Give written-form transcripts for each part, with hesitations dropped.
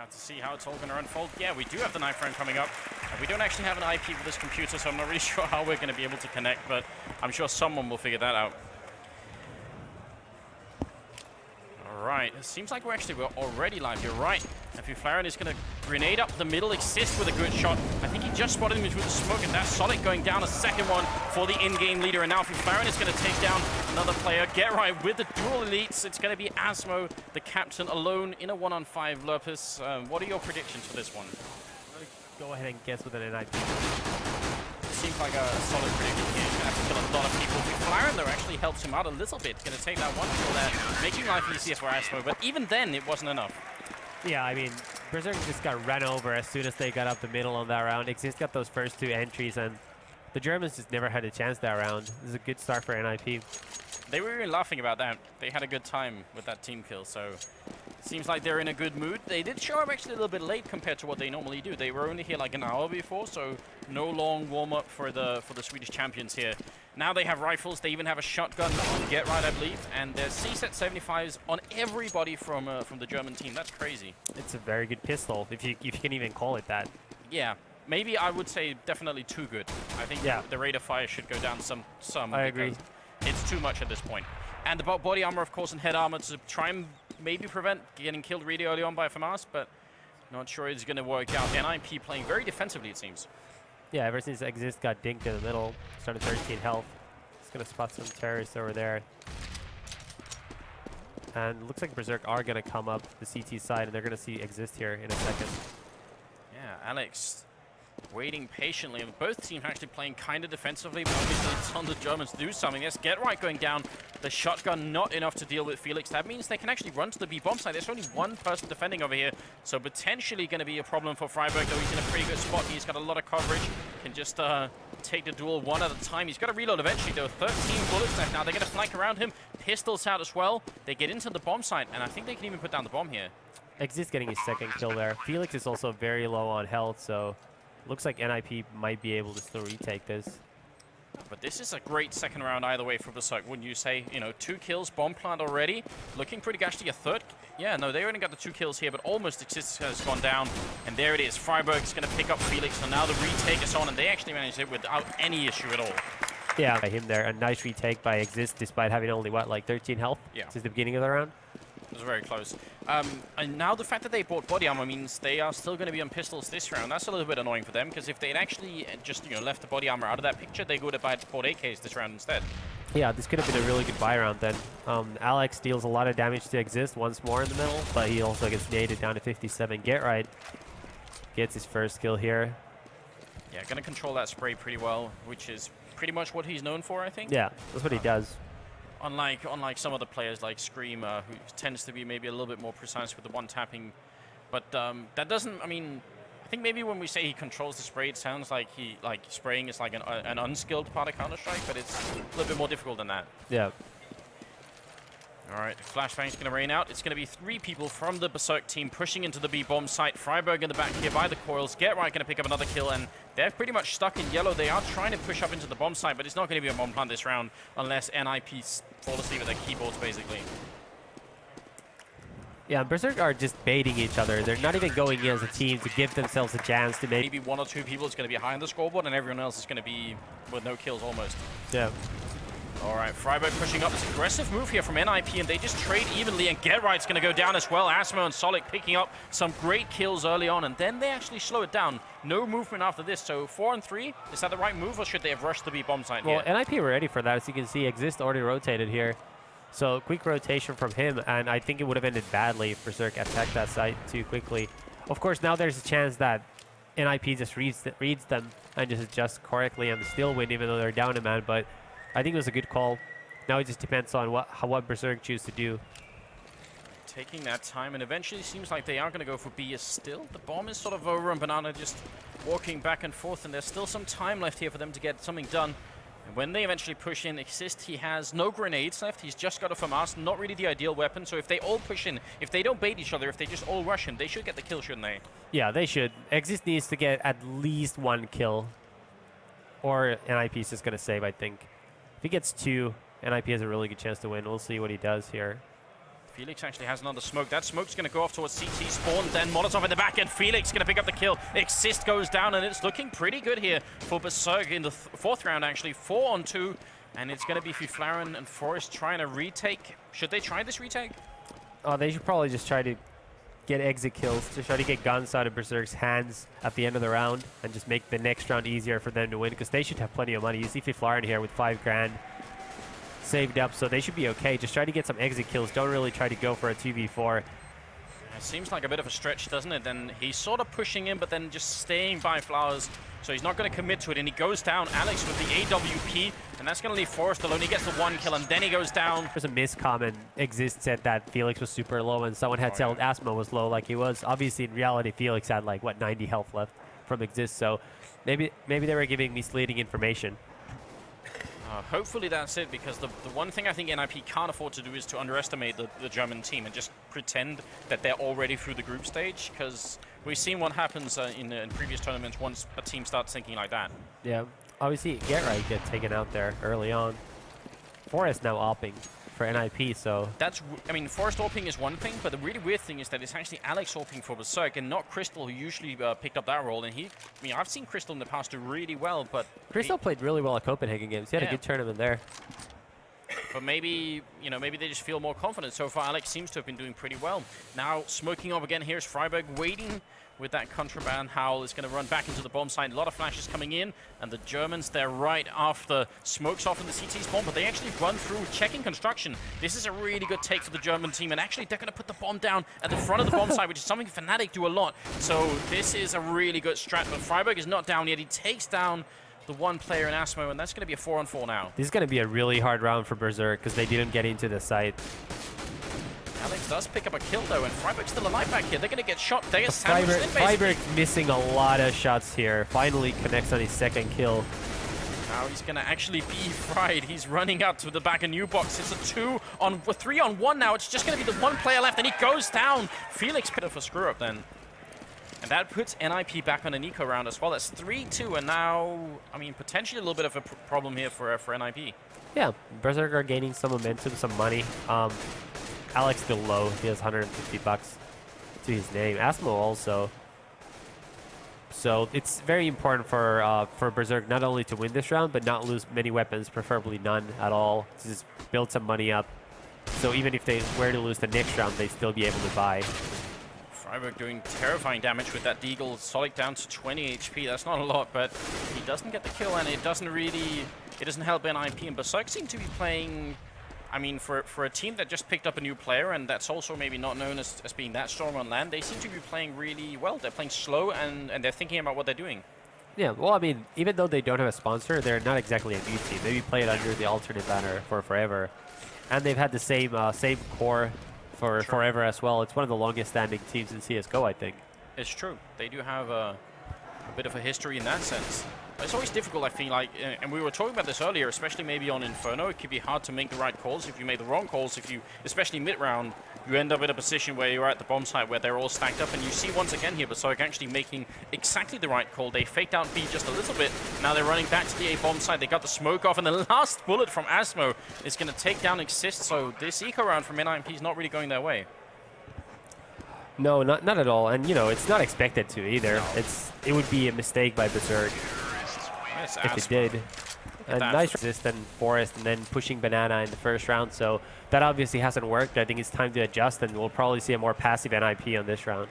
have to see how it's all going to unfold. Yeah, we do have the 9th round coming up. We don't actually have an IP for this computer, so I'm not really sure how we're going to be able to connect, but I'm sure someone will figure that out. All right, it seems like we're already live. You're right. NiP is going to grenade up the middle, Exist with a good shot. I think he just spotted him with the smoke, and that's Solid going down a second one for the in-game leader. And now NiP is going to take down another player. Get right with the dual elites. It's going to be Asmo, the captain, alone in a 1-on-5 Lurpus. What are your predictions for this one? Go ahead and guess with an NiP. Seems like a solid prediction here. He's going to have to kill a lot of people. McLaren, though, actually helps him out a little bit. Going to take that one kill there, making life easier for Asmo. But even then, it wasn't enough. Yeah, I mean, Berzerk just got run over as soon as they got up the middle on that round. Exist got those first 2 entries, and the Germans just never had a chance that round. This is a good start for NiP. They were even laughing about that. They had a good time with that team kill, so it seems like they're in a good mood. They did show up actually a little bit late compared to what they normally do. They were only here like an hour before, so no long warm-up for the Swedish champions here. Now they have rifles. They even have a shotgun on Get Right, I believe, and there's C-set 75s on everybody from the German team. That's crazy. It's a very good pistol, if you can even call it that. Yeah. Maybe I would say definitely too good. I think the rate of fire should go down some. I agree. It's too much at this point. And the body armor, of course, and head armor to try and maybe prevent getting killed really early on by FAMAS, but not sure it's going to work out. NiP playing very defensively, it seems. Yeah, ever since Exist got dinked in the middle, started 13 health. It's going to spot some terrorists over there. And looks like Berzerk are going to come up the CT side, and they're going to see Exist here in a second. Yeah, Alex waiting patiently. Both teams actually playing kind of defensively, but obviously it's on the Germans to do something. Yes, Get Right going down. The shotgun not enough to deal with Felix. That means they can actually run to the B bomb side. There's only one person defending over here, so potentially going to be a problem for Freiburg, though he's in a pretty good spot. He's got a lot of coverage. Can just take the duel one at a time. He's got to reload eventually, though. 13 bullets left now. They're going to flank around him. Pistols out as well. They get into the bomb site, and I think they can even put down the bomb here. Exist getting his second kill there. Felix is also very low on health, so looks like NiP might be able to still retake this. But this is a great second round either way for Berzerk, wouldn't you say? You know, 2 kills, bomb plant already. Looking pretty actually a third. Yeah, no, they only got the 2 kills here, but almost Exist has gone down. And there it is. Freiburg is going to pick up Felix, and now the retake is on, and they actually managed it without any issue at all. Yeah, by him there. A nice retake by Exist, despite having only, what, like 13 health since the beginning of the round? It was very close. And now the fact that they bought body armor means they are still going to be on pistols this round. That's a little bit annoying for them, because if they'd actually just, you know, left the body armor out of that picture, they would have bought AKs this round instead. Yeah, this could have been a really good buy round then. Alex deals a lot of damage to Exist once more in the middle, but he also gets naded down to 57. Get Right gets his first kill here. Yeah, going to control that spray pretty well, which is pretty much what he's known for, I think. Yeah, that's what he does. Unlike some other players like Scream, who tends to be maybe a little bit more precise with the one tapping. But that doesn't, I mean, I think maybe when we say he controls the spray, it sounds like spraying is like an unskilled part of Counter-Strike, but it's a little bit more difficult than that. Yeah. All right, flashbang's going to rain out. It's going to be 3 people from the Berzerk team pushing into the B bomb site. Freiburg in the back here by the coils. Get Right going to pick up another kill, and they're pretty much stuck in yellow. They are trying to push up into the bomb site, but it's not going to be a bomb plant this round unless NiP fall asleep at their keyboards, basically. Yeah, Berzerk are just baiting each other. They're not even going in as a team to give themselves a chance to maybe 1 or 2 people is going to be high on the scoreboard, and everyone else is going to be with no kills almost. Yeah. All right, Freiburg pushing up. It's an aggressive move here from NiP, and they just trade evenly, and Get Right's going to go down as well. Asmo and Solik picking up some great kills early on, and then they actually slow it down. No movement after this, so 4 and 3. Is that the right move, or should they have rushed the B bomb site here? Well, NiP were ready for that. As you can see, Exist already rotated here. So quick rotation from him, and I think it would have ended badly if Berzerk attacked that site too quickly. Of course, now there's a chance that NiP just reads them and just adjusts correctly and still win, even though they're down a man, but I think it was a good call. Now it just depends on what Berzerk choose to do. Taking that time, and eventually seems like they are going to go for B still. The bomb is sort of over, and Banana just walking back and forth, and there's still some time left here for them to get something done. And when they eventually push in, Exist, he has no grenades left. He's just got a FAMAS, not really the ideal weapon. So if they all push in, if they don't bait each other, if they just all rush him, they should get the kill, shouldn't they? Yeah, they should. Exist needs to get at least 1 kill, or NiP is just going to save, I think. If he gets 2, NiP has a really good chance to win. We'll see what he does here. Felix actually has another smoke. That smoke's going to go off towards CT spawn, then Molotov in the back, and Felix going to pick up the kill. Exist goes down, and it's looking pretty good here for Berzerk in the fourth round, actually. 4-on-2, and it's going to be Fiflaren and Forest trying to retake. Should they try this retake? Oh, they should probably just try to get exit kills to try to get guns out of Berzerk's hands at the end of the round and just make the next round easier for them to win, because they should have plenty of money. You see Fiflaren here with 5 grand saved up, so they should be okay. Just try to get some exit kills. Don't really try to go for a 2v4. It seems like a bit of a stretch, doesn't it? Then he's sort of pushing in, but then just staying by Flowers. So he's not going to commit to it, and he goes down. Alex with the AWP, and that's going to leave Forrest alone. He gets the 1 kill, and then he goes down. There's a miscom, and Exist said that Felix was super low, and someone had told Asmo was low like he was. Obviously, in reality, Felix had like, what, 90 health left from Exist, so maybe they were giving misleading information. Hopefully that's it, because the one thing I think NiP can't afford to do is to underestimate the German team and just pretend that they're already through the group stage, because we've seen what happens in previous tournaments once a team starts thinking like that. Yeah, obviously Get taken out there early on. Forrest now opping for NiP, so... That's, I mean, Forrest AWPing is one thing, but the really weird thing is that it's actually Alex AWPing for Berzerk and not Crystal, who usually picked up that role. And I mean, I've seen Crystal in the past do really well, but... Crystal played really well at Copenhagen Games. He had a good tournament there. But maybe, you know, maybe they just feel more confident. So far, Alex seems to have been doing pretty well. Now, smoking up again, here's Freiburg waiting with that contraband. Howl is going to run back into the bomb site. A lot of flashes coming in, and the Germans, they're right after smokes off in the CT spawn, but they actually run through, checking construction. This is a really good take for the German team, and actually they're going to put the bomb down at the front of the bomb site, which is something Fnatic do a lot. So this is a really good strat, but Freiburg is not down yet. He takes down the one player in Asmo, and that's going to be a 4-on-4 now. This is going to be a really hard round for Berzerk, because they didn't get into the site. Alex does pick up a kill, though, and Freiburg's still alive back here. They're going to get shot. They get sandwiched in, basically. Freiburg missing a lot of shots here. Finally connects on his second kill. Now he's going to actually be fried. He's running out to the back of new box. It's a 3-on-1 now. It's just going to be the one player left, and he goes down. Felix put up a screw-up then. And that puts NiP back on an eco round as well. That's 3-2, and now, I mean, potentially a little bit of a problem here for NiP. Yeah, Berzerk are gaining some momentum, some money. Alex still low. He has 150 bucks to his name. Asmo also. So it's very important for Berzerk not only to win this round, but not lose many weapons, preferably none at all. To just build some money up. So even if they were to lose the next round, they'd still be able to buy. Freiburg doing terrifying damage with that Deagle. Solid down to 20 HP. That's not a lot, but he doesn't get the kill, and it doesn't help NiP. And Berzerk seem to be playing, I mean, for a team that just picked up a new player, and that's also maybe not known as being that strong on land, they seem to be playing really well. They're playing slow, and they're thinking about what they're doing. Yeah, well, I mean, even though they don't have a sponsor, they're not exactly a new team. They've played under the alternate banner for forever. And they've had the same core for forever as well. It's one of the longest standing teams in CSGO, I think. It's true. They do have a bit of a history in that sense. It's always difficult, I feel like, and we were talking about this earlier, especially maybe on Inferno. It could be hard to make the right calls if you make the wrong calls. If you, especially mid-round, you end up in a position where you're at the bomb site where they're all stacked up, and you see once again here Berzerk actually making exactly the right call. They faked out B just a little bit. Now they're running back to the A bomb site. They got the smoke off, and the last bullet from Asmo is going to take down Exist. So this eco round from NiP is not really going their way. No, not at all. And, you know, it's not expected to either. No. It would be a mistake by Berzerk if it did. And nice resist and Forest, and then pushing Banana in the first round. So that obviously hasn't worked. I think it's time to adjust, and we'll probably see a more passive NiP on this round.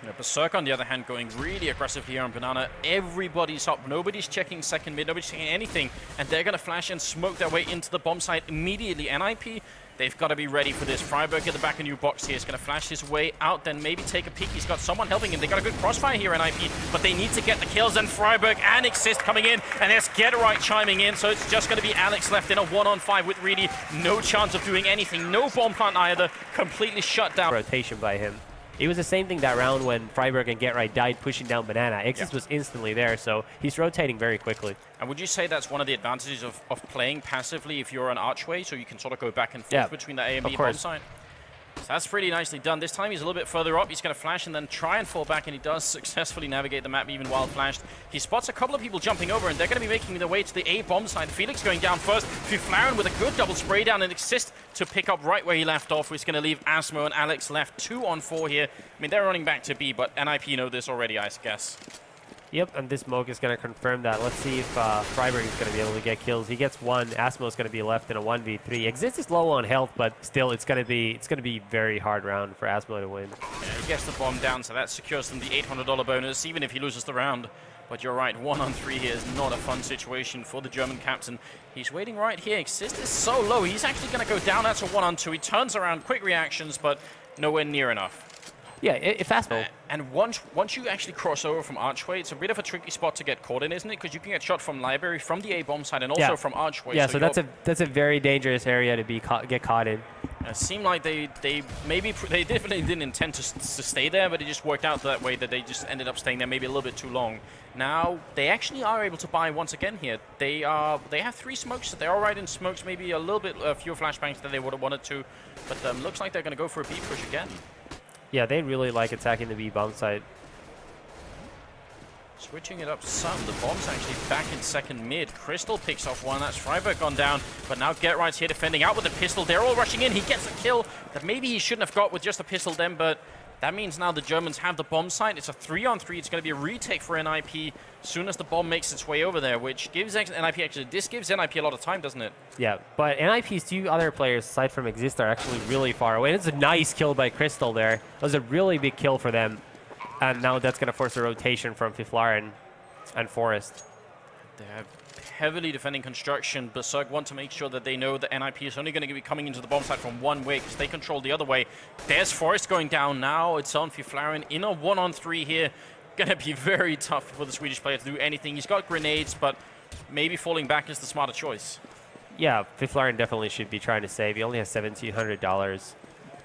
Yeah, Berzerk, on the other hand, going really aggressive here on Banana. Everybody's up. Nobody's checking second mid. Nobody's checking anything. And they're going to flash and smoke their way into the bomb site immediately. NiP, they've got to be ready for this. Freiburg at the back of new box here is going to flash his way out, then maybe take a peek. He's got someone helping him. They got a good crossfire here, NiP, but they need to get the kills. And Freiburg and Exist coming in, and there's Get chiming in. So it's just going to be Alex left in a 1-on-5 with really no chance of doing anything. No bomb plant either. Completely shut down. Rotation by him. It was the same thing that round when Freiburg and Get died pushing down Banana. Exist was instantly there, so he's rotating very quickly. And would you say that's one of the advantages of playing passively if you're an archway, so you can sort of go back and forth between the A and B bomb site? So that's pretty nicely done. This time he's a little bit further up. He's going to flash and then try and fall back, and he does successfully navigate the map even while flashed. He spots a couple of people jumping over, and they're going to be making their way to the A bomb side. Felix going down first. Fiflaren with a good double spray down and assist to pick up right where he left off. He's going to leave Asmo and Alex left 2 on 4 here. I mean, they're running back to B, but NiP know this already, I guess. Yep, and this smoke is going to confirm that. Let's see if Freiburg is going to be able to get kills. He gets 1. Asmo is going to be left in a 1v3. Exist is low on health, but still, it's going to be very hard round for Asmo to win. Yeah, he gets the bomb down, so that secures them the $800 bonus, even if he loses the round. But you're right, 1 on 3 here is not a fun situation for the German captain. He's waiting right here. Exist is so low. He's actually going to go down. That's a 1 on 2. He turns around, quick reactions, but nowhere near enough. Yeah, if Asmo. And once you actually cross over from Archway, it's a bit of a tricky spot to get caught in, isn't it? Because you can get shot from Library, from the A-bomb side, and also from Archway. Yeah, so that's a very dangerous area to be get caught in. It seemed like they definitely didn't intend to stay there, but it just worked out that way that they just ended up staying there maybe a little bit too long. Now they actually are able to buy once again here. They have 3 smokes, so they're all right in smokes, maybe a little bit fewer flashbangs than they would have wanted to, but looks like they're going to go for a B push again. Yeah, they really like attacking the B bomb site. Switching it up some. The bomb's actually back in second mid. Crystal picks off 1. That's Freiburg gone down. But now GetRight's here defending out with a pistol. They're all rushing in. He gets a kill that maybe he shouldn't have got with just a pistol then, but that means now the Germans have the bomb site. It's a 3 on 3. It's going to be a retake for NiP as soon as the bomb makes its way over there, which gives NiP actually, this gives NiP a lot of time, doesn't it? Yeah, but NiP's 2 other players, aside from Exist, are actually really far away. It's a nice kill by Crystal there. That was a really big kill for them. And now that's going to force a rotation from Fiflaren and Forest. They're heavily defending construction. Berzerk want to make sure that they know that NiP is only going to be coming into the bomb site from one way because they control the other way. There's Forest going down now. It's on Fiflaren in a 1 on 3 here. Going to be very tough for the Swedish player to do anything. He's got grenades, but maybe falling back is the smarter choice. Yeah, Fiflaren definitely should be trying to save. He only has $1,700.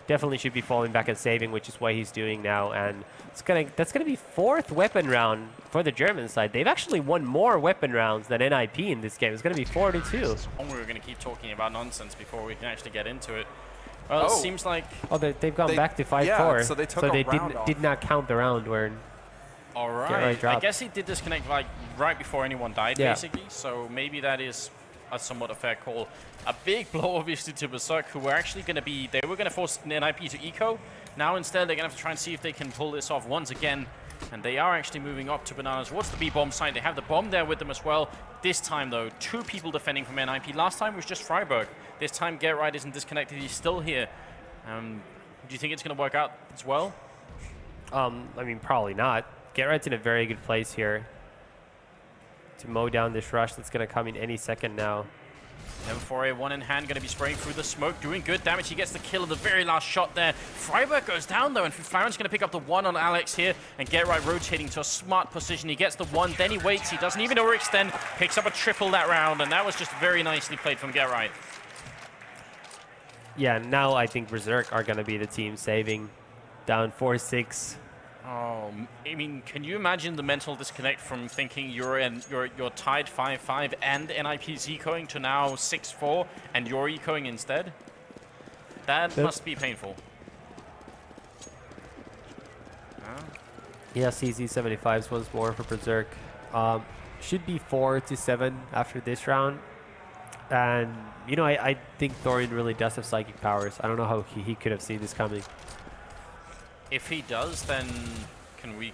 Definitely should be falling back and saving, which is what he's doing now. And that's gonna be 4th weapon round for the German side. They've actually won more weapon rounds than NiP in this game. It's gonna be 4-2. We were gonna keep talking about nonsense before we can actually get into it. Well, it seems like they've gone back to 5-4. Yeah, so they took a round off. Did not count the round where. All right. I guess he did disconnect like right before anyone died, basically. So maybe that is a somewhat a fair call. A big blow, obviously, to Berzerk, who were actually going to be... They were going to force NiP to eco. Now, instead, they're going to have to try and see if they can pull this off once again. And they are actually moving up to Bananas. What's the B-bomb site? They have the bomb there with them as well. This time, though, 2 people defending from NiP. Last time was just Freiburg. This time, GetRight isn't disconnected. He's still here. Do you think it's going to work out as well? I mean, probably not. GetRight's in a very good place here to mow down this rush that's going to come in any second now. M4A 1 in hand, going to be spraying through the smoke, doing good damage. He gets the kill of the very last shot there. Freiburg goes down, though, and Fiflaren's going to pick up the 1 on Alex here and GetRight rotating to a smart position. He gets the 1, then he waits. He doesn't even overextend, picks up a triple that round, and that was just very nicely played from GetRight. Yeah, now I think Berzerk are going to be the team saving. Down 4-6. Oh, I mean, can you imagine the mental disconnect from thinking you're tied 5-5 and NiP's ecoing to now 6-4 and you're ecoing instead? That must be painful. Yeah, CZ75s once more for Berzerk. Should be 4-7 after this round. And, you know, I think Thorin really does have psychic powers. I don't know how he could have seen this coming. If he does, then can we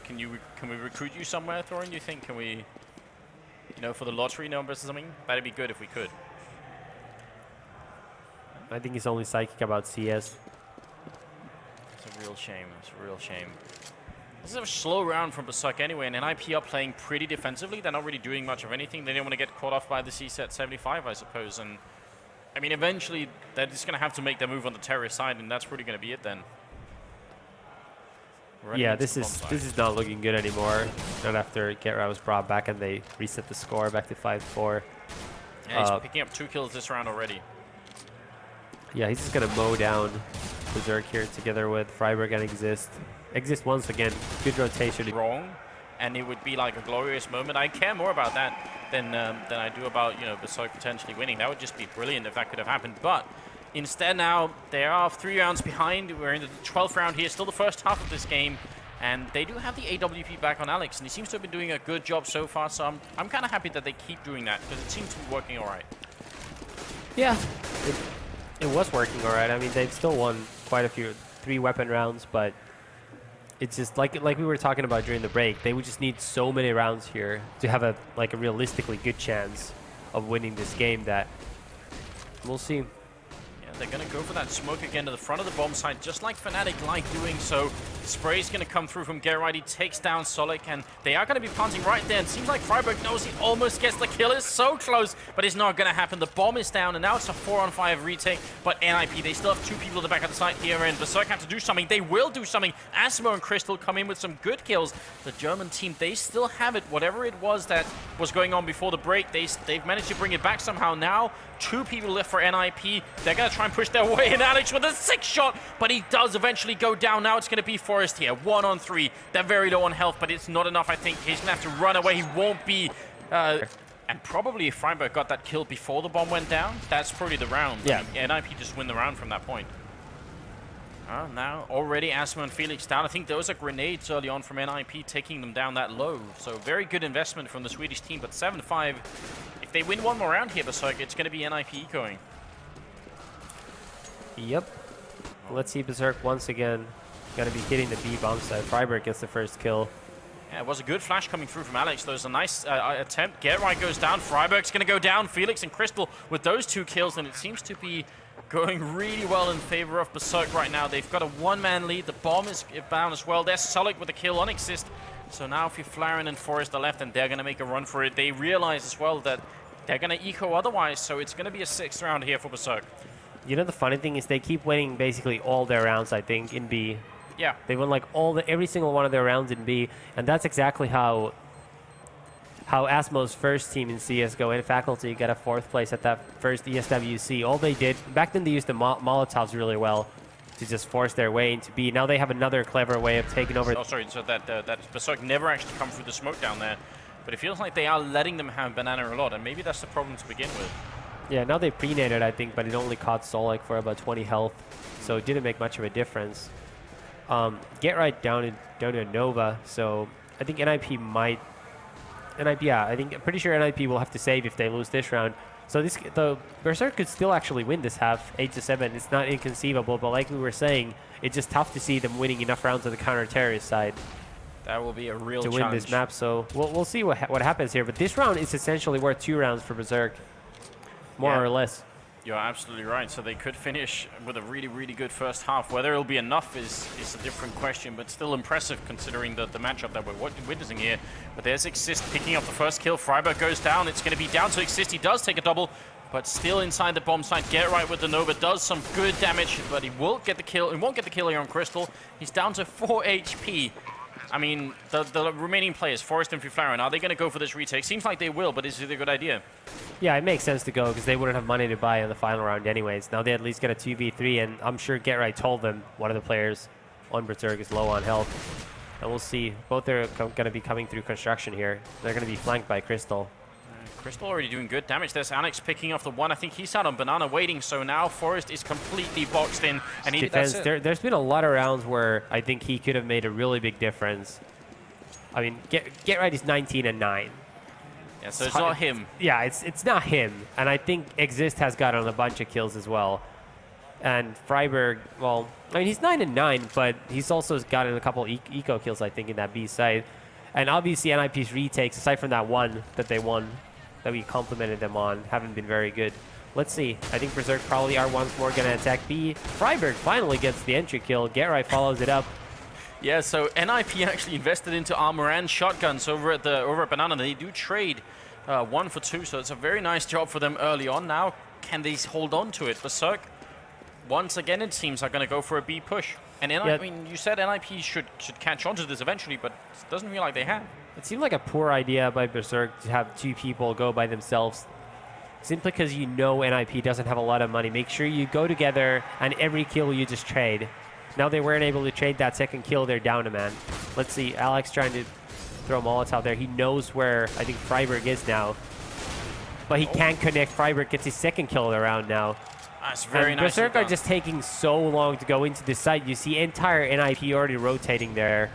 recruit you somewhere, Thorin? You think? Can we, you know, for the lottery numbers or something? That'd be good if we could. I think he's only psychic about CS. It's a real shame. It's a real shame. This is a slow round from Berzerk anyway, and NiP are playing pretty defensively. They're not really doing much of anything. They didn't want to get caught off by the C-set 75, I suppose. And I mean, eventually they're just going to have to make their move on the terrorist side, and that's pretty going to be it then. Yeah, this is not looking good anymore. Not after GetRight was brought back and they reset the score back to 5-4. Yeah, he's picking up 2 kills this round already. Yeah, he's just gonna mow down Berzerk here together with Freiburg and Exist. Exist once again, good rotation. Wrong, and it would be like a glorious moment. I care more about that than I do about, you know, Berzerk potentially winning. That would just be brilliant if that could have happened. But Instead now, they are 3 rounds behind. We're in the 12th round here, still the first half of this game. And they do have the AWP back on Alex, and he seems to have been doing a good job so far, so I'm kind of happy that they keep doing that, because it seems to be working all right. Yeah, it was working all right. I mean, they've still won quite a few 3-weapon rounds, but it's just like we were talking about during the break. They would just need so many rounds here to have a realistically good chance of winning this game that we'll see. They're going to go for that smoke again to the front of the bomb site, just like Fnatic like doing so. Spray's going to come through from Get Right. He takes down Solik, and they are going to be planting right there. And seems like friberg knows he almost gets the kill. It's so close, but it's not going to happen. The bomb is down, and now it's a 4-on-5 retake. But NiP, they still have 2 people at the back of the site here, and Berzerk have to do something. They will do something. Asmo and Crystal come in with some good kills. The German team, they still have it. Whatever it was that was going on before the break, they've managed to bring it back somehow. Now, 2 people left for NiP. They're going to try and push their way in. Alex with a 6 shot, but he does eventually go down. Now it's going to be Forest here. 1-on-3. They're very low on health, but it's not enough, I think. He's going to have to run away. He won't be... and probably if friberg got that kill before the bomb went down, that's probably the round. Yeah. I mean, NiP just win the round from that point. Now already Asmo and Felix down. I think those are grenades early on from NiP taking them down that low. So very good investment from the Swedish team, but 7-5. If they win one more round here, Berzerk, it's going to be NiP ecoing. Yep. Let's see Berzerk once again. Going to be hitting the B bomb side. friberg gets the first kill. Yeah, it was a good flash coming through from Alex. There's a nice attempt. Get Right goes down. friberg's going to go down. Felix and Crystal with those 2 kills, and it seems to be going really well in favor of Berzerk right now. They've got a 1-man lead. The bomb is bound as well. There's Solik with a kill on Exist. So now Flaren and Forest are left, and they're going to make a run for it. They realize as well that they're going to eco otherwise, so it's going to be a 6th round here for Berzerk. You know, the funny thing is they keep winning basically all their rounds, I think, in B. Yeah. They won like every single one of their rounds in B, and that's exactly how Asmo's first team in CSGO and Faculty got a 4th place at that first ESWC. All they did, back then they used the Molotovs really well to just force their way into B. Now they have another clever way of taking over. Oh, sorry, so that Berzerk never actually come through the smoke down there, but it feels like they are letting them have Banana a lot, and maybe that's the problem to begin with. Yeah, now they pre-nated, I think, but it only caught Solik for about 20 health, so it didn't make much of a difference. Get Right down to Nova, so I think NiP might... I'm pretty sure NiP will have to save if they lose this round. So the Berzerk could still actually win this half, 8-7. It's not inconceivable, but like we were saying, it's just tough to see them winning enough rounds on the counter-terrorist side. That will be a real challenge. To win this map, so we'll see what happens here. But this round is essentially worth 2 rounds for Berzerk, more or less. You're absolutely right. So they could finish with a really, really good first half. Whether it'll be enough is a different question, but still impressive considering the matchup that we're witnessing here. But there's Exist picking up the first kill. friberg goes down. It's going to be down to Exist. He does take a double, but still inside the bomb site. Get Right with the Nova does some good damage, but he won't get the kill. He won't get the kill here on Crystal. He's down to 4 HP. I mean, the remaining players, Forest and Flaren, are they going to go for this retake? Seems like they will, but is it a good idea? Yeah, it makes sense to go because they wouldn't have money to buy in the final round anyways. Now they at least get a 2v3, and I'm sure Get Right told them one of the players on Berzerk is low on health. And we'll see. Both are going to be coming through construction here. They're going to be flanked by Crystal. Crystal already doing good damage. There's Alex picking off the 1. I think he's out on Banana waiting, so now Forest is completely boxed in. And there's been a lot of rounds where I think he could have made a really big difference. I mean, Get Right is 19-9. Yeah, so it's not him. Yeah, it's not him. And I think Exist has gotten a bunch of kills as well. And friberg, well, I mean, he's 9-9, but he's also gotten a couple eco kills, I think, in that B side. And obviously, NiP's retakes, aside from that 1 that they won, that we complimented them on, haven't been very good. Let's see. I think Berzerk probably are once more going to attack B. friberg finally gets the entry kill. Get Right follows it up. Yeah, so NiP actually invested into armor and shotguns over at Banana. They do trade 1 for 2, so it's a very nice job for them early on. Now, can they hold on to it? Berzerk, once again, it seems, are going to go for a B push. And I mean, you said NiP should catch on to this eventually, but it doesn't feel like they have. It seemed like a poor idea by Berzerk to have 2 people go by themselves. Simply because you know NiP doesn't have a lot of money. Make sure you go together, and every kill you just trade. Now they weren't able to trade that second kill. They're down a man. Let's see. Alex trying to throw Molotov there. He knows where I think friberg is now. But he can't connect. friberg gets his second kill of the round now. That's very nice. Berzerk are just taking so long to go into the site. You see entire NiP already rotating there.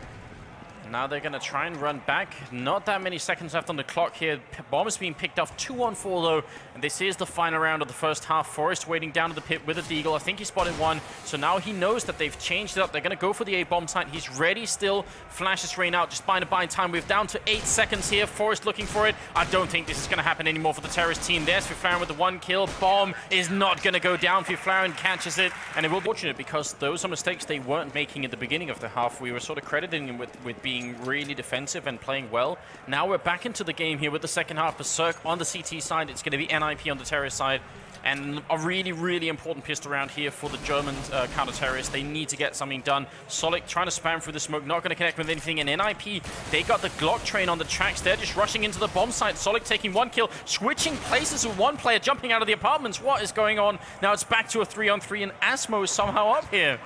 Now they're going to try and run back. Not that many seconds left on the clock here. Bomb is being picked off 2-on-4 though. And this is the final round of the first half. Forrest waiting down to the pit with a deagle. I think he spotted one. So now he knows that they've changed it up. They're going to go for the A-bomb site. He's ready still. Flashes rain out, just buying time. We're down to 8 seconds here. Forrest looking for it. I don't think this is going to happen anymore for the terrorist team. There's Fiflaren with the 1 kill. Bomb is not going to go down. Fiflaren catches it. And it will be fortunate because those are mistakes they weren't making at the beginning of the half. We were sort of crediting him with being really defensive and playing well. Now we're back into the game here with the second half. Berzerk on the CT side. It's going to be NiP on the terrorist side. And a really, really important pistol round here for the German counter-terrorists. They need to get something done. Solid trying to spam through the smoke, not going to connect with anything. And NiP, they got the Glock train on the tracks. They're just rushing into the bomb site. Solid taking 1 kill, switching places with 1 player, jumping out of the apartments. What is going on? Now it's back to a 3-on-3, and Asmo is somehow up here.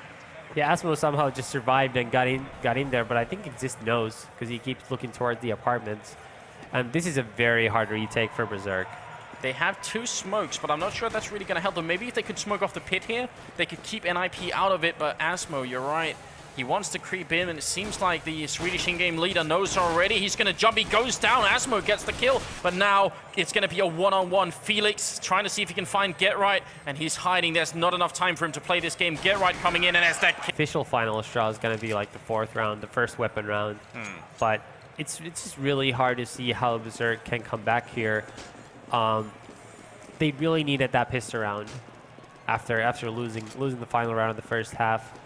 Yeah, Asmo somehow just survived and got in there, but I think Exist knows because he keeps looking towards the apartments. And this is a very hard retake for Berzerk. They have 2 smokes, but I'm not sure that's really going to help them. Maybe if they could smoke off the pit here, they could keep NiP out of it, but Asmo, you're right. He wants to creep in, and it seems like the Swedish in-game leader knows already. He's going to jump. He goes down. Asmo gets the kill, but now it's going to be a one-on-one. Felix trying to see if he can find Get Right, and he's hiding. There's not enough time for him to play this game. Get Right coming in, and as that official final straw is going to be like the 4th round, the first weapon round. But it's just really hard to see how Berzerk can come back here. They really needed that pistol round after losing the final round of the first half.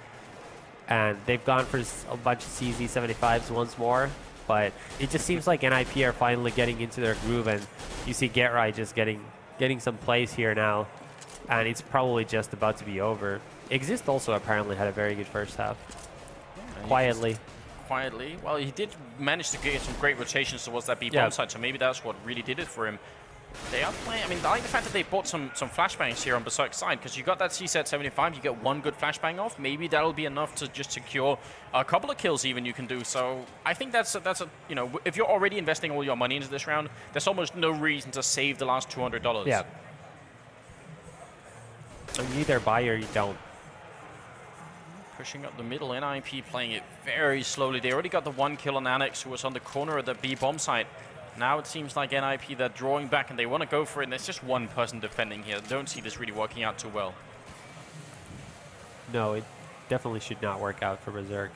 And they've gone for a bunch of CZ75s once more, but it just seems like NiP are finally getting into their groove, and you see Get Right just getting some plays here now, and it's probably just about to be over. Exist also apparently had a very good first half. Yeah, quietly. Well, he did manage to get some great rotations towards that B-bomb side, so maybe that's what really did it for him. They are playing. I mean, I like the fact that they bought some flashbangs here on Berzerk's side, because you got that CZ 75, you get 1 good flashbang off. Maybe that'll be enough to just secure a couple of kills even you can do. So I think that's a you know, if you're already investing all your money into this round, there's almost no reason to save the last $200. Yeah. So you either buy or you don't. Pushing up the middle, NiP playing it very slowly. They already got the 1 kill on Annex, who was on the corner of the B-bomb site. Now it seems like NiP, they're drawing back and they want to go for it, and there's just 1 person defending here. Don't see this really working out too well. No, it definitely should not work out for Berzerk.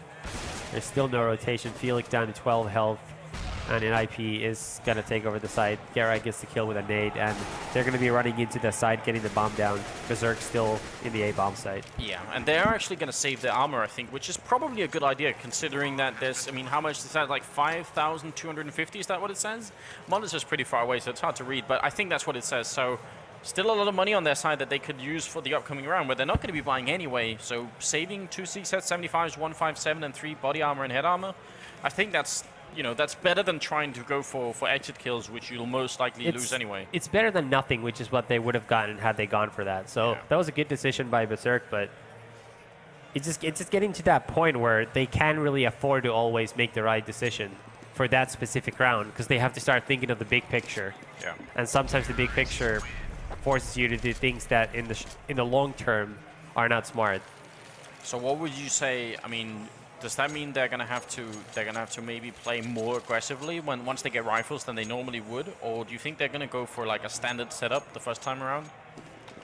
There's still no rotation. Felix down to 12 health, and NiP is going to take over the side. Geralt gets the kill with a nade, and they're going to be running into the side, getting the bomb down. Berzerk still in the A-bomb site. Yeah, and they're actually going to save their armor, I think, which is probably a good idea, considering that there's, I mean, how much is that? Like 5,250? Is that what it says? Monitor's pretty far away, so it's hard to read, but I think that's what it says. So still a lot of money on their side that they could use for the upcoming round, where they're not going to be buying anyway. So saving 2 CZ75s, 157, and 3 body armor and head armor, I think that's, you know, that's better than trying to go for exit kills, which you'll most likely lose anyway. It's better than nothing, which is what they would have gotten had they gone for that. So that was a good decision by Berzerk, but it's just getting to that point where they can't really afford to always make the right decision for that specific round, because they have to start thinking of the big picture. Yeah. And sometimes the big picture forces you to do things that in the long term are not smart. So what would you say? I mean, does that mean they're gonna have to maybe play more aggressively once they get rifles than they normally would, or do you think they're gonna go for like a standard setup the first time around?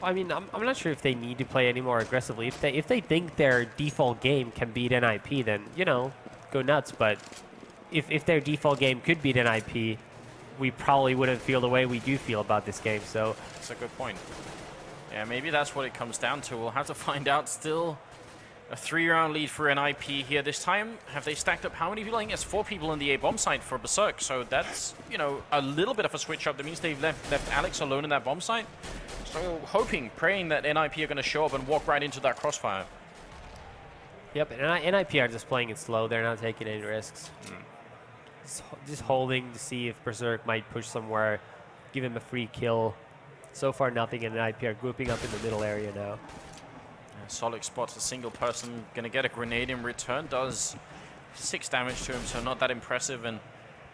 I mean, I'm not sure if they need to play any more aggressively. If they think their default game can beat NiP, then, you know, go nuts. But if their default game could beat NiP, we probably wouldn't feel the way we do feel about this game. So that's a good point. Yeah, maybe that's what it comes down to. We'll have to find out. Still a 3-round lead for NiP here. This time, have they stacked up how many people? I think it's 4 people in the A-bomb site for Berzerk. So that's, you know, a little bit of a switch up. That means they've left Alex alone in that bomb site. So hoping, praying that NiP are going to show up and walk right into that crossfire. Yep, and NiP are just playing it slow. They're not taking any risks. Just holding to see if Berzerk might push somewhere, give him a free kill. So far, nothing, and NiP are grouping up in the middle area now. Solid spots a single person, going to get a grenade in return. Does 6 damage to him, so not that impressive. And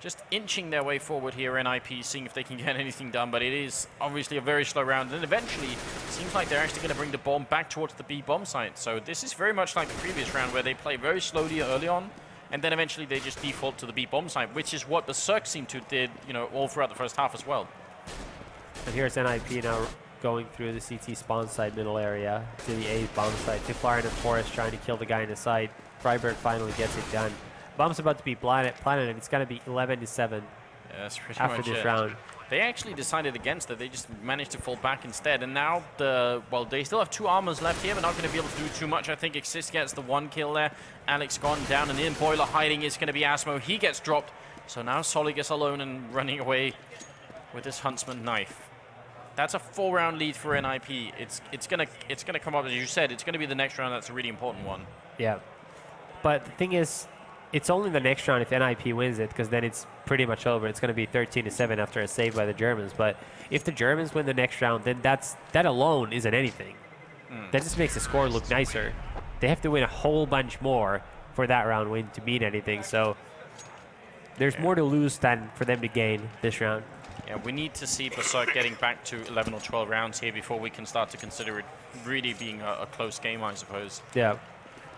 just inching their way forward here, NiP, seeing if they can get anything done, but it is obviously a very slow round, and eventually it seems like they're actually going to bring the bomb back towards the B bomb site. So this is very much like the previous round, where they play very slowly early on, and then eventually they just default to the B bomb site, which is what Berzerk seemed to did, you know, all throughout the first half as well. And here's NiP now going through the CT spawn side middle area to the A bomb site. Tiflar and Forest trying to kill the guy in the site. Freiberg finally gets it done. Bomb's about to be planted, and it's going to be 11-7 Yeah, that's pretty after much this it. round. They actually decided against it. They just managed to fall back instead. And now, well, they still have 2 armors left here, but not going to be able to do too much. I think Exist gets the 1 kill there. Alex gone down and in. Boiler hiding is going to be Asmo. He gets dropped. So now Solig is alone and running away with his Huntsman knife. That's a 4-round lead for NiP. It's gonna come up, as you said. It's going to be the next round. That's a really important one. Yeah. But the thing is, it's only the next round if NiP wins it, because then it's pretty much over. It's going to be 13-7 after a save by the Germans. But if the Germans win the next round, then that alone isn't anything. That just makes the score look nicer. They have to win a whole bunch more for that round win to mean anything. So there's more to lose than for them to gain this round. Yeah, we need to see Berzerk getting back to 11 or 12 rounds here before we can start to consider it really being a close game, I suppose. Yeah.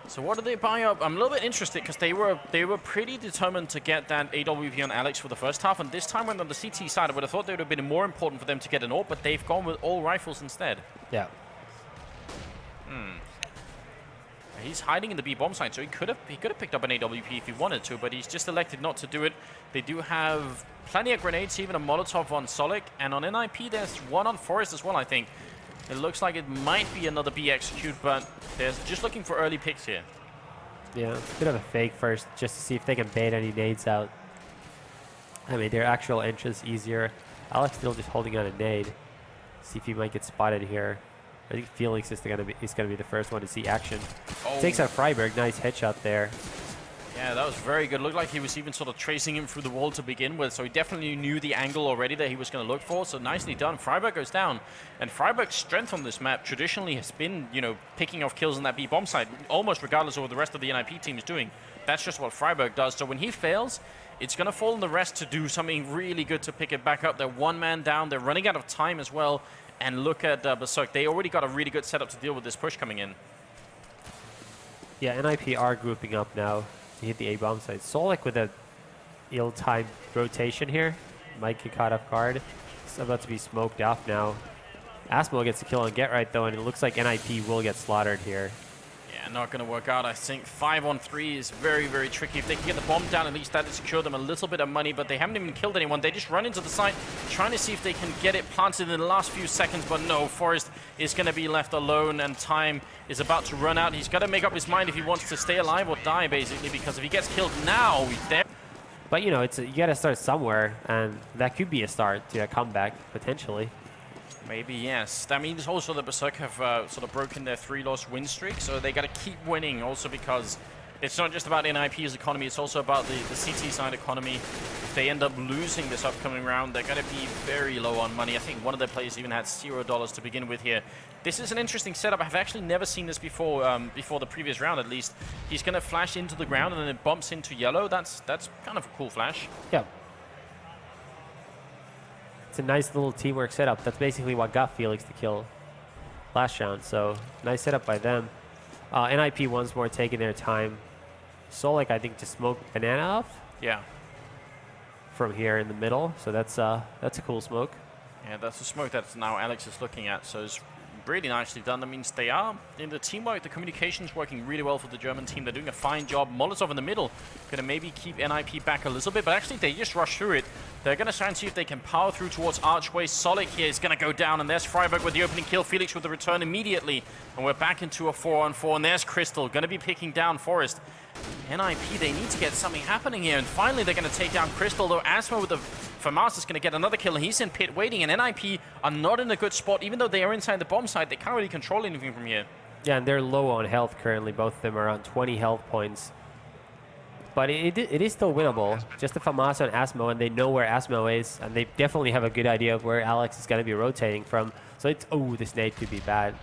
So what did they buy up? I'm a little bit interested because they were pretty determined to get that AWP on Alex for the first half, and this time when on the CT side, I would have thought it would have been more important for them to get an AWP, but they've gone with all rifles instead. Yeah. He's hiding in the B bomb site, so he could have picked up an AWP if he wanted to, but he's just elected not to do it. They do have plenty of grenades, even a Molotov on Solik, and on NiP there's 1 on Forest as well, I think. It looks like it might be another B execute, but they're just looking for early picks here. Yeah, a bit of a fake first, just to see if they can bait any nades out. I mean, their actual entrance easier. Alex still just holding on a nade. See if he might get spotted here. I think Felix is gonna be the first one to see action. Oh. Takes out Freiberg, nice headshot there. Yeah, that was very good. Looked like he was even sort of tracing him through the wall to begin with, so he definitely knew the angle already that he was going to look for, so nicely done. Freiberg goes down, and Freiberg's strength on this map traditionally has been, you know, picking off kills on that B bomb side, almost regardless of what the rest of the NiP team is doing. That's just what Freiberg does, so when he fails, it's going to fall on the rest to do something really good to pick it back up. They're 1 man down, they're running out of time as well, and look at Berzerk. They already got a really good setup to deal with this push coming in. Yeah, NiP are grouping up now to hit the A bomb site. Solik with a ill-timed rotation here. Might get caught off guard. It's about to be smoked off now. Asmo gets the kill on Get Right though, and it looks like NiP will get slaughtered here. Yeah, not going to work out. I think 5-on-3 is very, very tricky. If they can get the bomb down, at least that would secure them a little bit of money, but they haven't even killed anyone. They just run into the site, trying to see if they can get it planted in the last few seconds, but no, Forrest is going to be left alone, and time is about to run out. He's got to make up his mind if he wants to stay alive or die, basically, because if he gets killed now, he's dead. But, you know, you got to start somewhere, and that could be a start to a comeback, potentially. Maybe, yes. That means also that Berzerk have sort of broken their 3-loss win streak, so they got to keep winning also because it's not just about NiP's economy, it's also about the CT side economy. If they end up losing this upcoming round, they're going to be very low on money. I think one of their players even had $0 to begin with here. This is an interesting setup. I've actually never seen this before, before the previous round at least. He's going to flash into the ground and then it bumps into yellow. That's kind of a cool flash. Yeah. It's a nice little teamwork setup. That's basically what got Felix the kill last round. So nice setup by them. NiP once more taking their time. Solik, I think, to smoke banana off. Yeah. From here in the middle. So that's a cool smoke. Yeah, that's the smoke that now Alex is looking at. So it's really nicely done. That means they are in the teamwork. The communication's working really well for the German team. They're doing a fine job. Molotov in the middle going to maybe keep NiP back a little bit, but actually they just rush through it. They're going to try and see if they can power through towards Archway. Solik here is going to go down, and there's Freiberg with the opening kill. Felix with the return immediately, and we're back into a 4-on-4, and there's Crystal going to be picking down Forest. NiP, they need to get something happening here, and finally they're going to take down Crystal, though Asmo with the FAMAS is going to get another kill, and he's in pit waiting, and NiP are not in a good spot. Even though they are inside the bomb site, they can't really control anything from here. Yeah, and they're low on health currently. Both of them are on 20 health points. But it is still winnable. Just the FAMAS on Asmo, and they know where Asmo is, and they definitely have a good idea of where Alex is going to be rotating from. So it's, oh, this nade could be bad.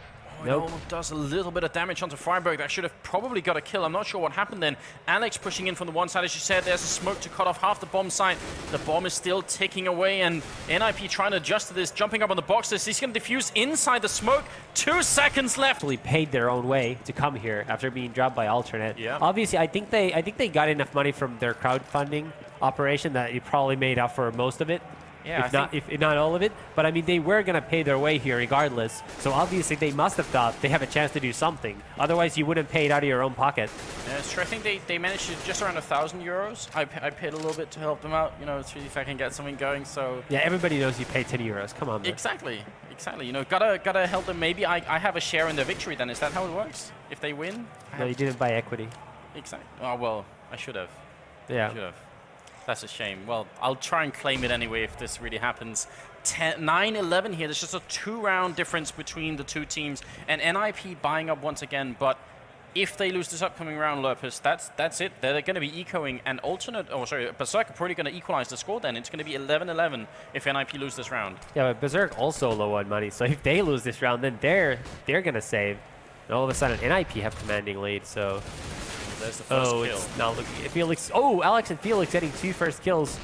Oh, it almost does a little bit of damage onto Freiburg. That should have probably got a kill. I'm not sure what happened then. Alex pushing in from the one side, as you said. There's a smoke to cut off half the bomb site. The bomb is still ticking away, and NiP trying to adjust to this, jumping up on the boxes. He's going to defuse inside the smoke. 2 seconds left. Actually paid their own way to come here after being dropped by alternate. Yeah. Obviously, I think they got enough money from their crowdfunding operation that it probably made up for most of it. Yeah, if not all of it. But I mean, they were going to pay their way here regardless. So obviously, they must have thought they have a chance to do something. Otherwise, you wouldn't pay it out of your own pocket. Yeah, it's true. I think they managed to just around 1,000 euros. I paid a little bit to help them out, you know, to see if I can get something going. So yeah, everybody knows you pay 10 euros. Come on, man. Exactly. You know, gotta help them. Maybe I have a share in the victory. Then is that how it works? If they win? No, you didn't buy equity. Exactly. Oh well, I should have. Yeah. I should have. That's a shame. Well, I'll try and claim it anyway if this really happens. 9-11 here. There's just a 2-round difference between the two teams. And NiP buying up once again. But if they lose this upcoming round, Lurpus, that's it. They're going to be ecoing. And Berzerk are probably going to equalize the score then. It's going to be 11-11 if NiP lose this round. Yeah, but Berzerk also low on money. So if they lose this round, then they're going to save. And all of a sudden, NiP have commanding lead. So... There's the first kill. It's not looking. Felix. Oh, Alex and Felix getting 2 first kills.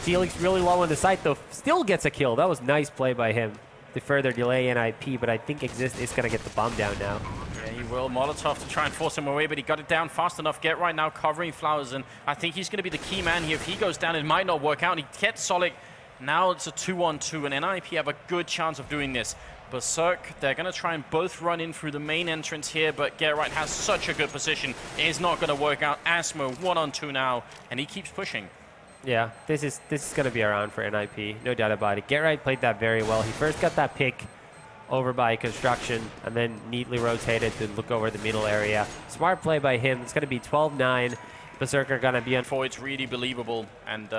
Felix really low on the site though. Still gets a kill. That was nice play by him to further delay NiP. But I think Exist is gonna get the bomb down now. Yeah, he will. Molotov to try and force him away, but he got it down fast enough. Get right now covering Flowers, and I think he's gonna be the key man here. If he goes down, it might not work out. He gets Solid. Now it's a 2-on-2, and NiP have a good chance of doing this. Berzerk, they're going to try and both run in through the main entrance here, but Gerrit has such a good position. It is not going to work out. Asmo 1-on-2 now, and he keeps pushing. Yeah, this is going to be a round for NiP, no doubt about it. Gerrit played that very well. He first got that pick over by Construction, and then neatly rotated to look over the middle area. Smart play by him. It's going to be 12-9. Berzerk are going to be on. It's really believable, and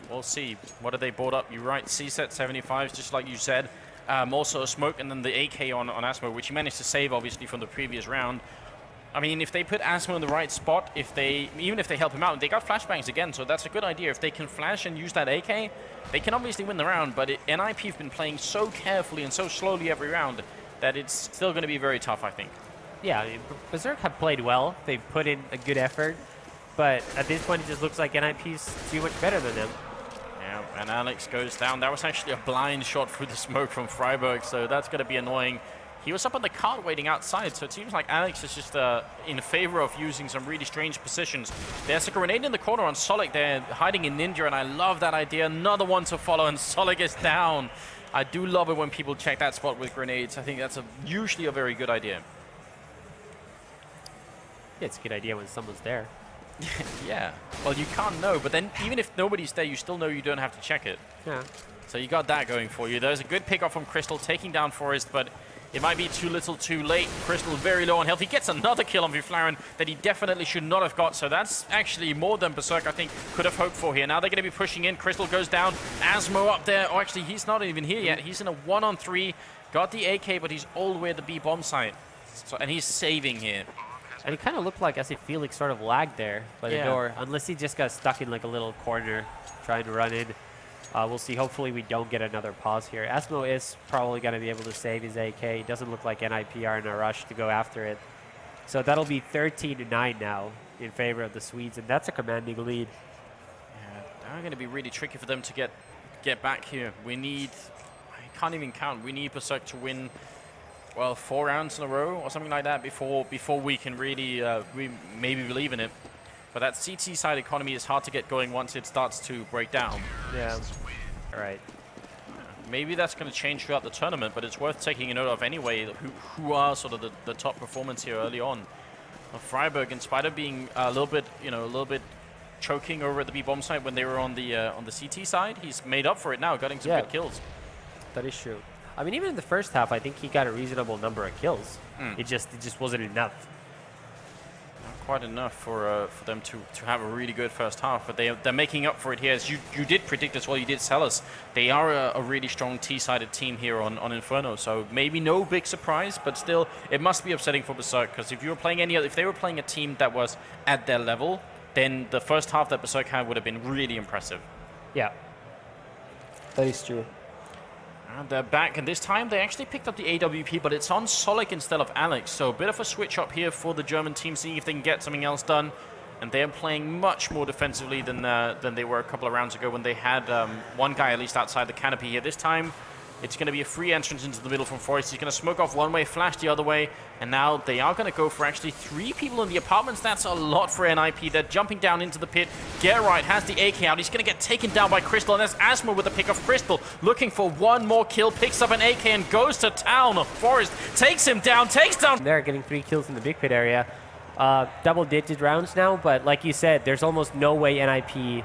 we'll see. What have they bought up? You're right, C-set 75s, just like you said. Also a smoke, and then the AK on Asmo, which he managed to save, obviously, from the previous round. I mean, if they put Asmo in the right spot, even if they help him out, they got flashbangs again, so that's a good idea. If they can flash and use that AK, they can obviously win the round, but NiP have been playing so carefully and so slowly every round that it's still going to be very tough, I think. Yeah, Berzerk have played well. They've put in a good effort, but at this point, it just looks like NiP's too much better than them. And Alex goes down. That was actually a blind shot through the smoke from Freiburg, so that's going to be annoying. He was up on the cart waiting outside, so it seems like Alex is just in favor of using some really strange positions. There's a grenade in the corner on Solik. They're hiding in Ninja, and I love that idea. Another one to follow, and Solik is down. I do love it when people check that spot with grenades. I think that's usually a very good idea. Yeah, it's a good idea when someone's there. Yeah. Well, you can't know, but then even if nobody's there, you still know you don't have to check it. Yeah. So you got that going for you. There's a good pick off from Crystal, taking down Forest, but it might be too little too late. Crystal very low on health. He gets another kill on Viflaren that he definitely should not have got. So that's actually more than Berzerk, I think, could have hoped for here. Now they're going to be pushing in. Crystal goes down. Asmo up there. Oh, actually, he's not even here yet. He's in a 1-on-3. Got the AK, but he's all the way at the B bomb site. So, and he's saving here. And it kind of looked like as if Felix sort of lagged there by the door, unless he just got stuck in like a little corner trying to run in. We'll see. Hopefully we don't get another pause here. Asmo is probably going to be able to save his AK. It doesn't look like NiP are in a rush to go after it. So that'll be 13-9 now in favor of the Swedes, and that's a commanding lead. Yeah, they're going to be really tricky for them to get back here. We need, I can't even count, we need Berzerk to win, well, 4 rounds in a row or something like that before we can really maybe believe in it. But that CT side economy is hard to get going once it starts to break down. Yeah. All right. Maybe that's going to change throughout the tournament, but it's worth taking a note of anyway. Who are sort of the top performance here early on? Well, Freiburg, in spite of being a little bit choking over at the B bomb site when they were on the CT side, he's made up for it now, getting some good kills. That is true. I mean, even in the first half, I think he got a reasonable number of kills. It just wasn't enough. Not quite enough for them to have a really good first half, but they're making up for it here. As you did predict as well, you did tell us, they are a really strong T-sided team here on Inferno. So maybe no big surprise, but still, it must be upsetting for Berzerk, because if you were playing if they were playing a team that was at their level, then the first half that Berzerk had would have been really impressive. Yeah, that is true. And they're back, and this time they actually picked up the AWP, but it's on Solik instead of Alex. So a bit of a switch up here for the German team, seeing if they can get something else done. And they're playing much more defensively than they were a couple of rounds ago when they had one guy at least outside the canopy here. This time, it's going to be a free entrance into the middle from Forest. He's going to smoke off one way, flash the other way, and now they are going to go for actually 3 people in the apartments. That's a lot for NiP. They're jumping down into the pit. Get Right has the AK out. He's going to get taken down by Crystal, and there's Asmo with the pick of Crystal, looking for one more kill, picks up an AK and goes to town. Forest takes him down, takes down. They're getting 3 kills in the big pit area. Double-digit rounds now, but like you said, there's almost no way NiP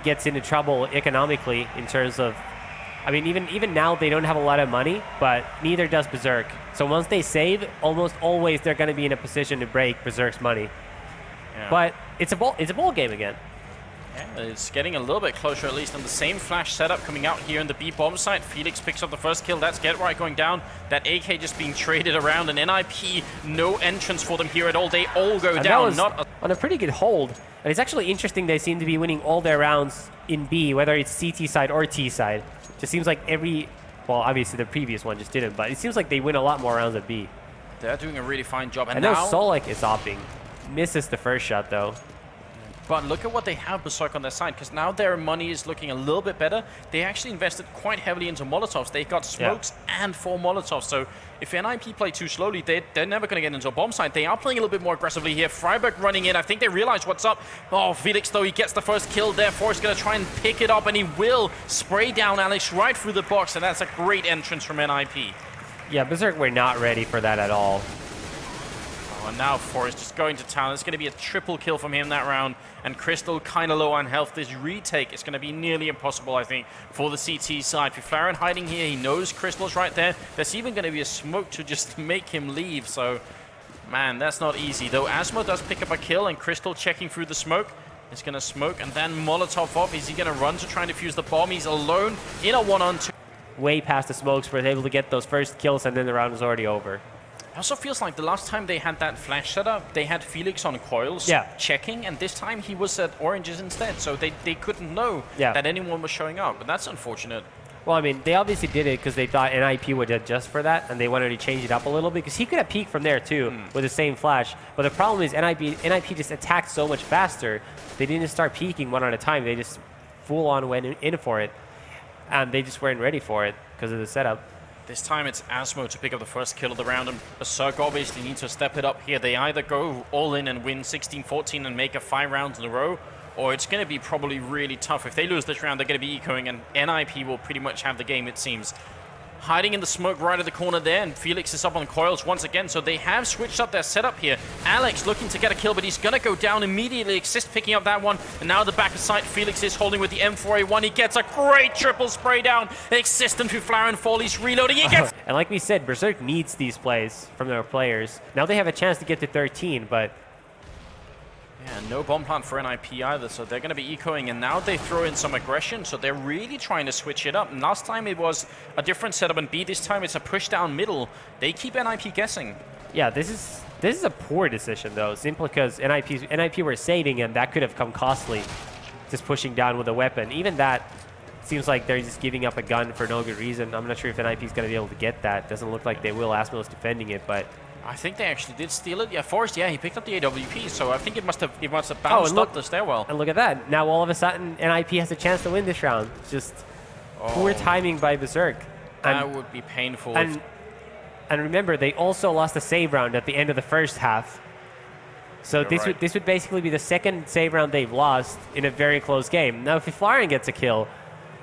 gets into trouble economically in terms of, I mean, even now they don't have a lot of money, but neither does Berzerk. So once they save, almost always they're going to be in a position to break Berzerk's money. Yeah. But it's a ball game again. Yeah, it's getting a little bit closer, at least on the same flash setup coming out here in the B bomb site. Felix picks up the first kill. That's Get Right going down. That AK just being traded around, and NiP, no entrance for them here at all. They all go down. Not on a pretty good hold. And it's actually interesting they seem to be winning all their rounds in B, whether it's CT side or T side. Just seems like well, obviously the previous one just didn't, but it seems like they win a lot more rounds at B. They're doing a really fine job. And now Solik is opting. Misses the first shot, though. But look at what they have Berzerk on their side, because now their money is looking a little bit better. They actually invested quite heavily into Molotovs. They got smokes and 4 Molotovs. So if NiP play too slowly, they're never going to get into a bomb site. They are playing a little bit more aggressively here. Freiburg running in. I think they realize what's up. Oh, Felix, though, he gets the first kill there. Forrest going to try and pick it up, and he will spray down Alex right through the box, and that's a great entrance from NiP. Yeah, Berzerk were not ready for that at all. And now Forrest just going to town. It's going to be a triple kill from him that round. And Crystal kind of low on health. This retake is going to be nearly impossible, I think, for the CT side. Flaren hiding here. He knows Crystal's right there. There's even going to be a smoke to just make him leave. So, man, that's not easy. Though Asmo does pick up a kill, and Crystal checking through the smoke. Is going to smoke and then Molotov off. Is he going to run to try and defuse the bomb? He's alone in a 1-on-2. Way past the smokes, but able to get those first kills, and then the round is already over. It also feels like the last time they had that flash setup, they had Felix on coils checking, and this time he was at oranges instead, so they couldn't know that anyone was showing up, but that's unfortunate. Well, I mean, they obviously did it because they thought NiP would adjust for that, and they wanted to change it up a little bit, because he could have peeked from there too with the same flash, but the problem is NiP just attacked so much faster, they didn't start peeking one at a time, they just full-on went in for it, and they just weren't ready for it because of the setup. This time it's Asmo to pick up the first kill of the round, and Berzerk obviously needs to step it up here. They either go all in and win 16-14 and make it 5 rounds in a row, or it's going to be probably really tough. If they lose this round, they're going to be ecoing, and NiP will pretty much have the game, it seems. Hiding in the smoke right at the corner there, and Felix is up on coils once again, so they have switched up their setup here. Alex looking to get a kill, but he's going to go down immediately. Exist picking up that one, and now the back of sight, Felix is holding with the M4A1. He gets a great triple spray down. Exist and Flaren fall, he's reloading, he gets... And like we said, Berzerk needs these plays from their players. Now they have a chance to get to 13, but... Yeah, no bomb plant for NiP either, so they're going to be ecoing, and now they throw in some aggression, so they're really trying to switch it up. And last time it was a different setup in B, this time it's a push down middle. They keep NiP guessing. Yeah, this is a poor decision though, simply because NiP were saving, and that could have come costly, just pushing down with a weapon. Even that seems like they're just giving up a gun for no good reason. I'm not sure if NiP is going to be able to get that. Doesn't look like they will. Asmo's defending it, but... I think they actually did steal it. Yeah, Forrest, he picked up the AWP, so I think it must have bounced up the stairwell. And look at that. Now all of a sudden, NiP has a chance to win this round. It's just poor timing by Berzerk. That would be painful. And remember, they also lost a save round at the end of the first half. So this would basically be the second save round they've lost in a very close game. Now, if Flaren gets a kill,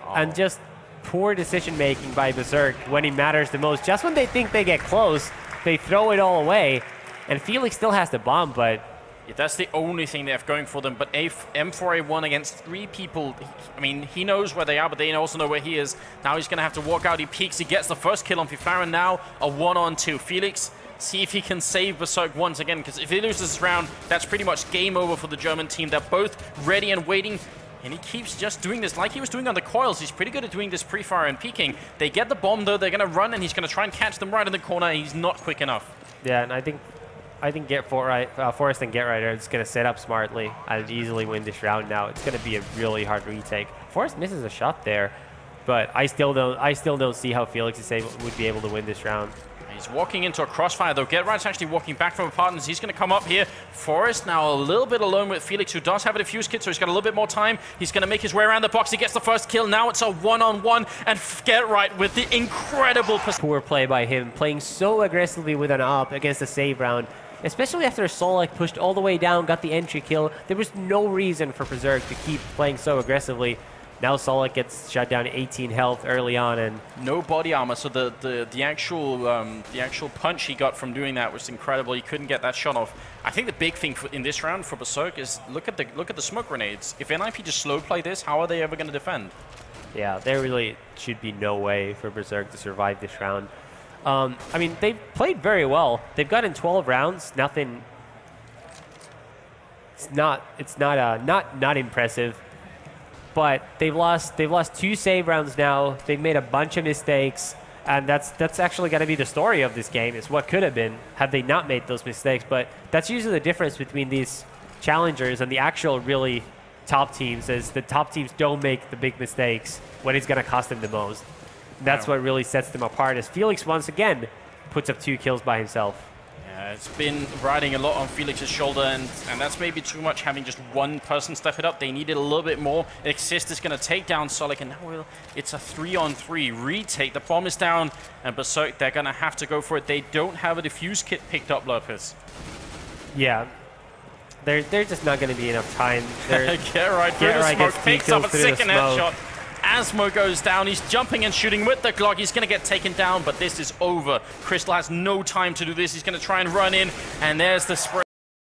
and just poor decision-making by Berzerk when it matters the most, just when they think they get close, they throw it all away, and Felix still has the bomb, but... Yeah, that's the only thing they have going for them, but M4A1 against 3 people, I mean, he knows where they are, but they also know where he is. Now he's going to have to walk out, he peeks, he gets the first kill on Flaren, now a 1-on-2. Felix, see if he can save Berzerk once again, because if he loses this round, that's pretty much game over for the German team. They're both ready and waiting, and he keeps just doing this like he was doing on the coils. He's pretty good at doing this pre-fire and peeking. They get the bomb, though. They're going to run, and he's going to try and catch them right in the corner. He's not quick enough. Yeah, and I think Forrest and Get Right are just going to set up smartly and easily win this round now. It's going to be a really hard retake. Forrest misses a shot there. but I still don't see how Felix would be able to win this round. He's walking into a crossfire, though. Getright's actually walking back from a partners. He's going to come up here. Forrest now a little bit alone with Felix, who does have a defuse kit, so he's got a little bit more time. He's going to make his way around the box. He gets the first kill. Now it's a one-on-one, and Getright with the incredible... Poor play by him, playing so aggressively with an AWP against a save round, especially after Solak pushed all the way down, got the entry kill. There was no reason for Berzerk to keep playing so aggressively. Now Solak gets shut down 18 health early on, and no body armor. So the actual punch he got from doing that was incredible. He couldn't get that shot off. I think the big thing in this round for Berzerk is look at the smoke grenades. If NiP just slow play this, how are they ever going to defend? Yeah, there really should be no way for Berzerk to survive this round. I mean, they've played very well. They've gotten 12 rounds. Nothing. It's not impressive. But they've lost 2 save rounds now. They've made a bunch of mistakes, and that's actually going to be the story of this game. Is what could have been had they not made those mistakes. But that's usually the difference between these challengers and the actual really top teams. Is the top teams don't make the big mistakes when it's going to cost them the most. That's what really sets them apart. As Felix once again puts up 2 kills by himself. It's been riding a lot on Felix's shoulder, and that's maybe too much having just one person step it up. They needed a little bit more. Exist is going to take down Solak, and now it's a 3-on-3 retake. The bomb is down, and Berzerk, they're going to have to go for it. They don't have a defuse kit picked up, Lopez. Yeah. There's just not going to be enough time. Getright through the smoke, picks up a second headshot. Asmo goes down. He's jumping and shooting with the Glock. He's going to get taken down, but this is over. Crystal has no time to do this. He's going to try and run in, and there's the spray.